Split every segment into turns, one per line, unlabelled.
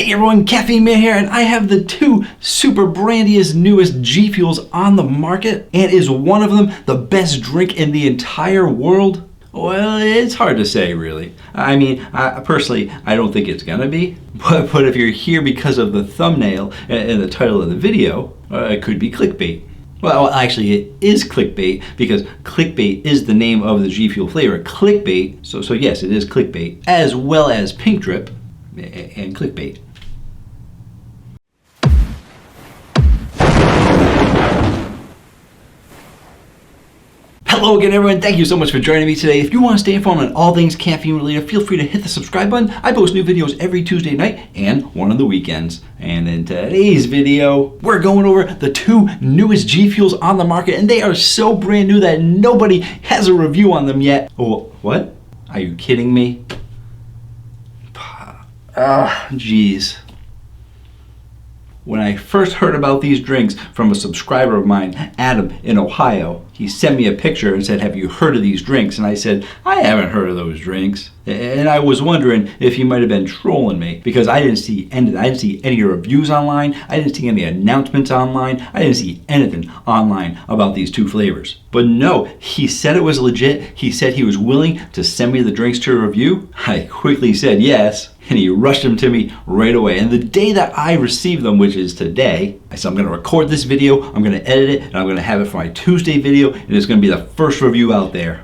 Hey everyone, Caffeine Man here, and I have the two super brandiest, newest GFuels on the market. And is one of them the best drink in the entire world? Well, it's hard to say, really. I mean, personally, I don't think it's gonna be. But if you're here because of the thumbnail and the title of the video, it could be clickbait. Well, actually, it is clickbait because clickbait is the name of the GFuel flavor. Clickbait, so yes, it is clickbait, as well as pink drip and clickbait. Hello again everyone, thank you so much for joining me today. If you want to stay informed on all things caffeine related, feel free to hit the subscribe button. I post new videos every Tuesday night and one on the weekends. And in today's video, we're going over the two newest GFuels on the market, and they are so brand new that nobody has a review on them yet. Oh, what? Are you kidding me? Jeez. When I first heard about these drinks from a subscriber of mine, Adam in Ohio, he sent me a picture and said, "Have you heard of these drinks?" And I said, "I haven't heard of those drinks." And I was wondering if he might have been trolling me because I didn't see any reviews online. I didn't see any announcements online. I didn't see anything online about these two flavors. But no, he said it was legit. He said he was willing to send me the drinks to review. I quickly said yes, and he rushed them to me right away. And the day that I received them, which is today, I said I'm going to record this video, I'm going to edit it, and I'm going to have it for my Tuesday video, and it's going to be the first review out there.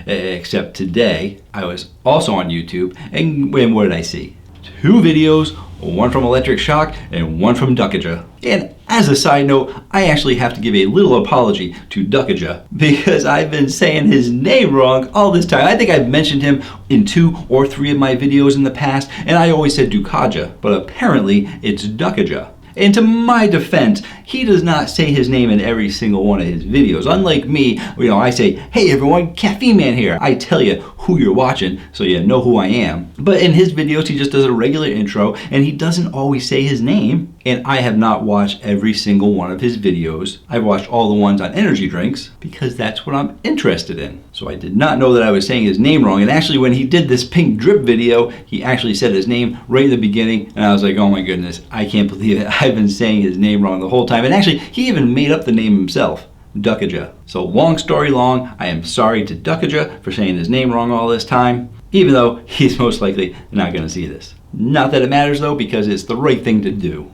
Except today, I was also on YouTube, and what did I see? Two videos, one from Electric Shock and one from Duckaja. And as a side note, I actually have to give a little apology to Duckaja because I've been saying his name wrong all this time. I think I've mentioned him in 2 or 3 of my videos in the past, and I always said Duckaja, but apparently it's Duckaja. And to my defense, he does not say his name in every single one of his videos. Unlike me, I say, "Hey everyone, Caffeine Man here." I tell you who you're watching so you know who I am. But in his videos, he just does a regular intro and he doesn't always say his name. And I have not watched every single one of his videos. I've watched all the ones on energy drinks because that's what I'm interested in. So I did not know that I was saying his name wrong. And actually when he did this pink drip video, he actually said his name right in the beginning. And I was like, oh my goodness, I can't believe it. I've been saying his name wrong the whole time. And actually, he even made up the name himself, Duckaja. So long story long, I am sorry to Duckaja for saying his name wrong all this time, even though he's most likely not going to see this. Not that it matters though, because it's the right thing to do.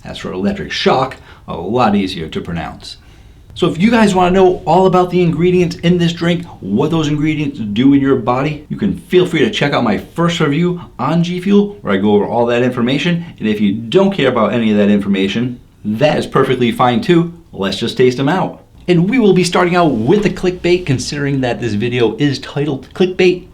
As for Electric Shock, a lot easier to pronounce. So if you guys want to know all about the ingredients in this drink, what those ingredients do in your body, you can feel free to check out my first review on GFuel where I go over all that information. And if you don't care about any of that information, that is perfectly fine too. Let's just taste them out. And we will be starting out with the clickbait, considering that this video is titled Clickbait.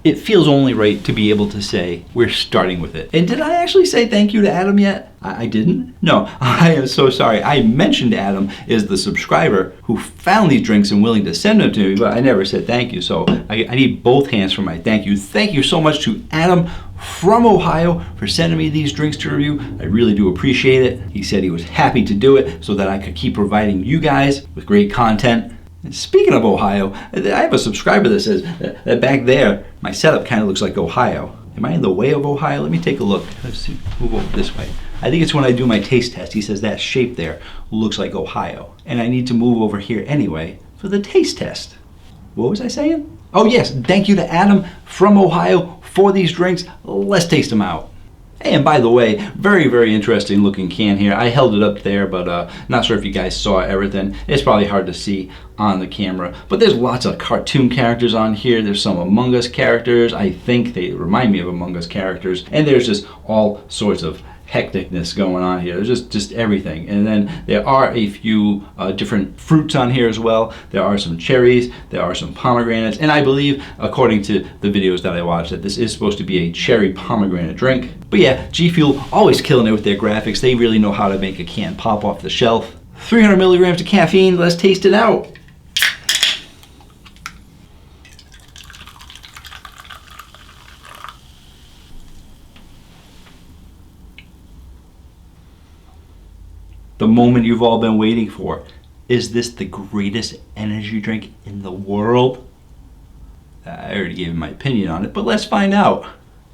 It feels only right to be able to say we're starting with it. And did I actually say thank you to Adam yet? I didn't? No, I am so sorry. I mentioned Adam is the subscriber who found these drinks and willing to send them to me, but I never said thank you. So I need both hands for my thank you. Thank you so much to Adam from Ohio for sending me these drinks to review. I really do appreciate it. He said he was happy to do it so that I could keep providing you guys with great content. And speaking of Ohio, I have a subscriber that says that back there, my setup kind of looks like Ohio. Am I in the way of Ohio? Let me take a look. Let's see, move over this way. I think it's when I do my taste test. He says that shape there looks like Ohio. And I need to move over here anyway for the taste test. What was I saying? Oh yes, thank you to Adam from Ohio for these drinks. Let's taste them out. Hey, and by the way, very, very interesting looking can here. I held it up there, but not sure if you guys saw everything. It's probably hard to see on the camera, but there's lots of cartoon characters on here. There's some Among Us characters. I think they remind me of Among Us characters. And there's just all sorts of hecticness going on here. There's just everything. And then there are a few different fruits on here as well. There are some cherries, there are some pomegranates, and I believe, according to the videos that I watched, that this is supposed to be a cherry pomegranate drink. But yeah, GFuel always killing it with their graphics. They really know how to make a can pop off the shelf. 300 milligrams of caffeine. Let's taste it out. The moment you've all been waiting for. Is this the greatest energy drink in the world? I already gave my opinion on it, but let's find out.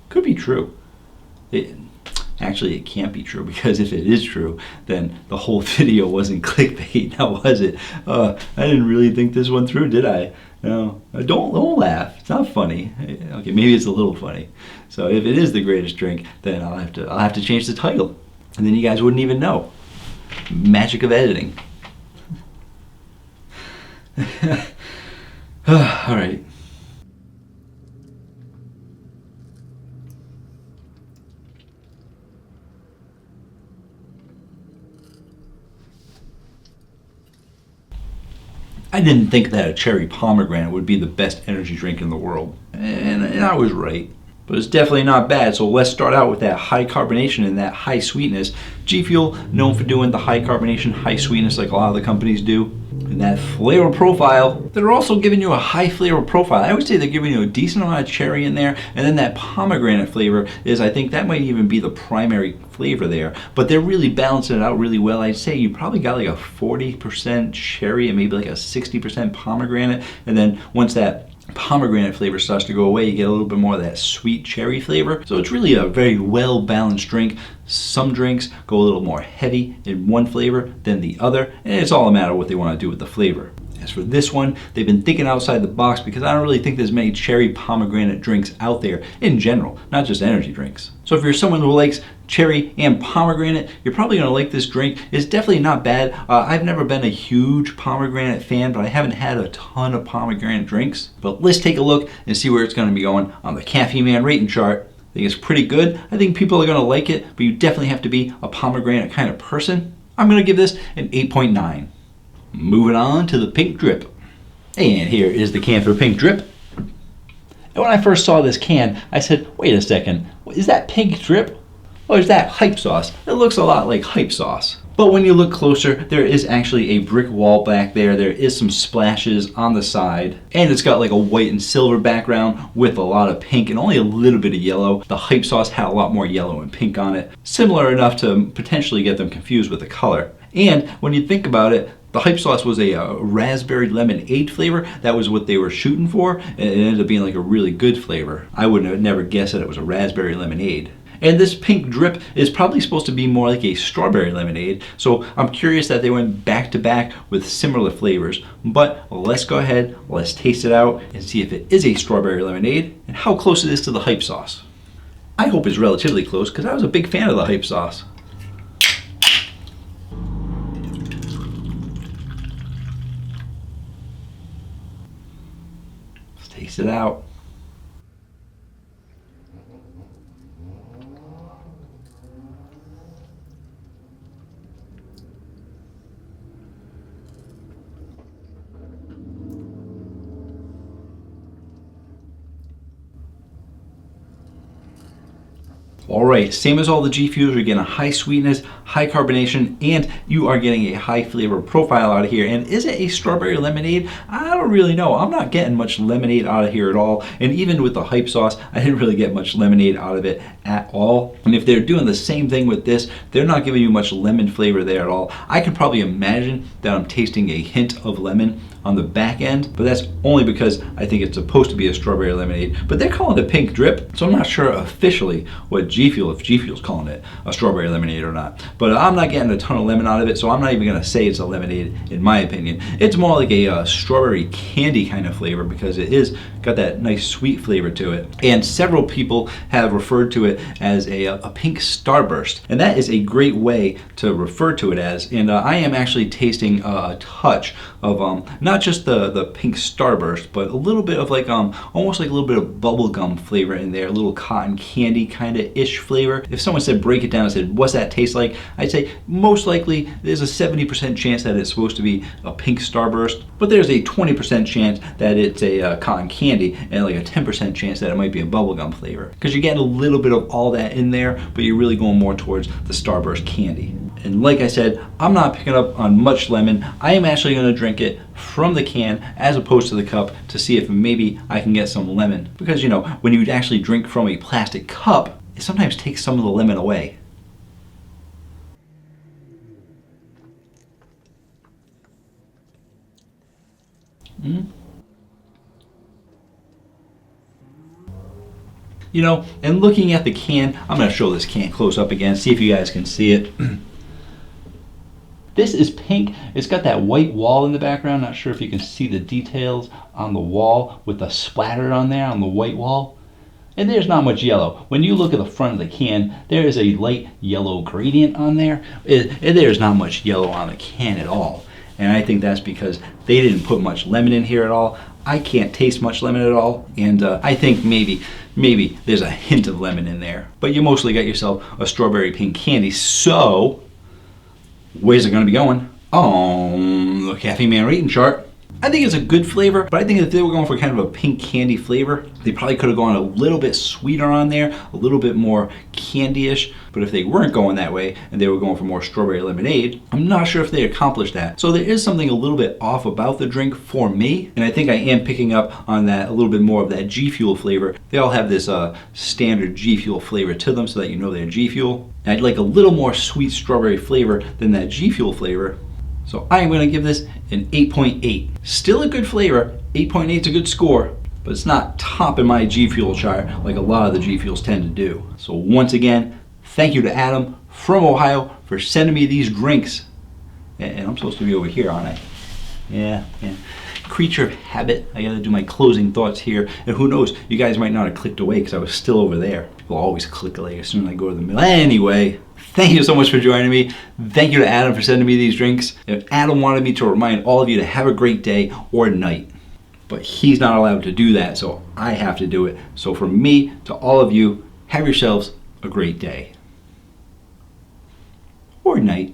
Could be true. Actually, it can't be true, because if it is true, then the whole video wasn't clickbait, now was it? I didn't really think this one through, did I? No, don't laugh. It's not funny. Okay, maybe it's a little funny. So if it is the greatest drink, then I'll have to change the title, and then you guys wouldn't even know. Magic of editing. All right. I didn't think that a cherry pomegranate would be the best energy drink in the world, and I was right. But it's definitely not bad, so let's start out with that high carbonation and that high sweetness. GFuel, known for doing the high carbonation, high sweetness like a lot of the companies do. And that flavor profile, they're also giving you a high flavor profile. I would say they're giving you a decent amount of cherry in there, and then that pomegranate flavor is, I think that might even be the primary flavor there. But they're really balancing it out really well. I'd say you probably got like a 40% cherry and maybe like a 60% pomegranate, and then once that pomegranate flavor starts to go away, you get a little bit more of that sweet cherry flavor. So it's really a very well balanced drink. Some drinks go a little more heavy in one flavor than the other, and it's all a matter of what they want to do with the flavor. As for this one, they've been thinking outside the box, because I don't really think there's many cherry pomegranate drinks out there in general, not just energy drinks. So if you're someone who likes cherry and pomegranate, you're probably going to like this drink. It's definitely not bad. I've never been a huge pomegranate fan, but I haven't had a ton of pomegranate drinks. But let's take a look and see where it's going to be going on the Caffeine Man rating chart. I think it's pretty good. I think people are going to like it, but you definitely have to be a pomegranate kind of person. I'm going to give this an 8.9. Moving on to the pink drip. And here is the can for pink drip. And when I first saw this can, I said, wait a second, is that pink drip? Or is that hype sauce? It looks a lot like hype sauce. But when you look closer, there is actually a brick wall back there. There is some splashes on the side. And it's got like a white and silver background with a lot of pink and only a little bit of yellow. The hype sauce had a lot more yellow and pink on it. Similar enough to potentially get them confused with the color. And when you think about it, the hype sauce was a raspberry lemonade flavor. That was what they were shooting for, and it ended up being like a really good flavor. I would have never guessed that it was a raspberry lemonade. And this pink drip is probably supposed to be more like a strawberry lemonade, so I'm curious that they went back to back with similar flavors. But let's go ahead, let's taste it out and see if it is a strawberry lemonade and how close it is to the hype sauce. I hope it's relatively close, because I was a big fan of the hype sauce. Taste it out. All right, same as all the GFuels, you're getting a high sweetness, high carbonation, and you are getting a high flavor profile out of here. And is it a strawberry lemonade? I don't really know. I'm not getting much lemonade out of here at all. And even with the hype sauce, I didn't really get much lemonade out of it at all. And if they're doing the same thing with this, they're not giving you much lemon flavor there at all. I can probably imagine that I'm tasting a hint of lemon on the back end, but that's only because I think it's supposed to be a strawberry lemonade. But they're calling it pink drip, so I'm not sure officially what GFuel, if GFuel's calling it a strawberry lemonade or not. But I'm not getting a ton of lemon out of it, so I'm not even gonna say it's a lemonade in my opinion. It's more like a strawberry candy kind of flavor, because it is got that nice sweet flavor to it. And several people have referred to it as a pink starburst, and that is a great way to refer to it as. And I am actually tasting a touch of not just the pink starburst, but a little bit of like almost like a little bit of bubblegum flavor in there, a little cotton candy kind of ish flavor. If someone said break it down and said what's that taste like, I'd say most likely there's a 70% chance that it's supposed to be a pink starburst, but there's a 20% chance that it's a cotton candy, and like a 10% chance that it might be a bubblegum flavor, because you're getting a little bit of all that in there, but you're really going more towards the starburst candy. And like I said, I'm not picking up on much lemon. I am actually going to drink it from the can as opposed to the cup to see if maybe I can get some lemon. Because, you know, when you actually drink from a plastic cup, it sometimes takes some of the lemon away. You know, and looking at the can, I'm going to show this can close up again, see if you guys can see it. This is pink. It's got that white wall in the background. Not sure if you can see the details on the wall with the splatter on there on the white wall. And there's not much yellow. When you look at the front of the can, there is a light yellow gradient on there. There's not much yellow on the can at all. And I think that's because they didn't put much lemon in here at all. I can't taste much lemon at all. And I think maybe there's a hint of lemon in there. But you mostly got yourself a strawberry pink candy. So where's it going to be going? On the Caffeine Man rating chart. I think it's a good flavor, but I think if they were going for kind of a pink candy flavor, they probably could have gone a little bit sweeter on there, a little bit more candy-ish. But if they weren't going that way and they were going for more strawberry lemonade, I'm not sure if they accomplished that. So there is something a little bit off about the drink for me, and I think I am picking up on that, a little bit more of that GFuel flavor. They all have this standard GFuel flavor to them so that you know they're GFuel. And I'd like a little more sweet strawberry flavor than that GFuel flavor. So I'm going to give this an 8.8. Still a good flavor. 8.8 is a good score, but it's not top in my GFuel chart like a lot of the GFuels tend to do. So once again, thank you to Adam from Ohio for sending me these drinks. And I'm supposed to be over here, aren't I? Yeah. Creature of habit. I got to do my closing thoughts here. And who knows, you guys might not have clicked away because I was still over there. People always click away as soon as I go to the middle. Anyway, thank you so much for joining me. Thank you to Adam for sending me these drinks. And Adam wanted me to remind all of you to have a great day or night. But he's not allowed to do that, so I have to do it. So from me to all of you, have yourselves a great day. Or night.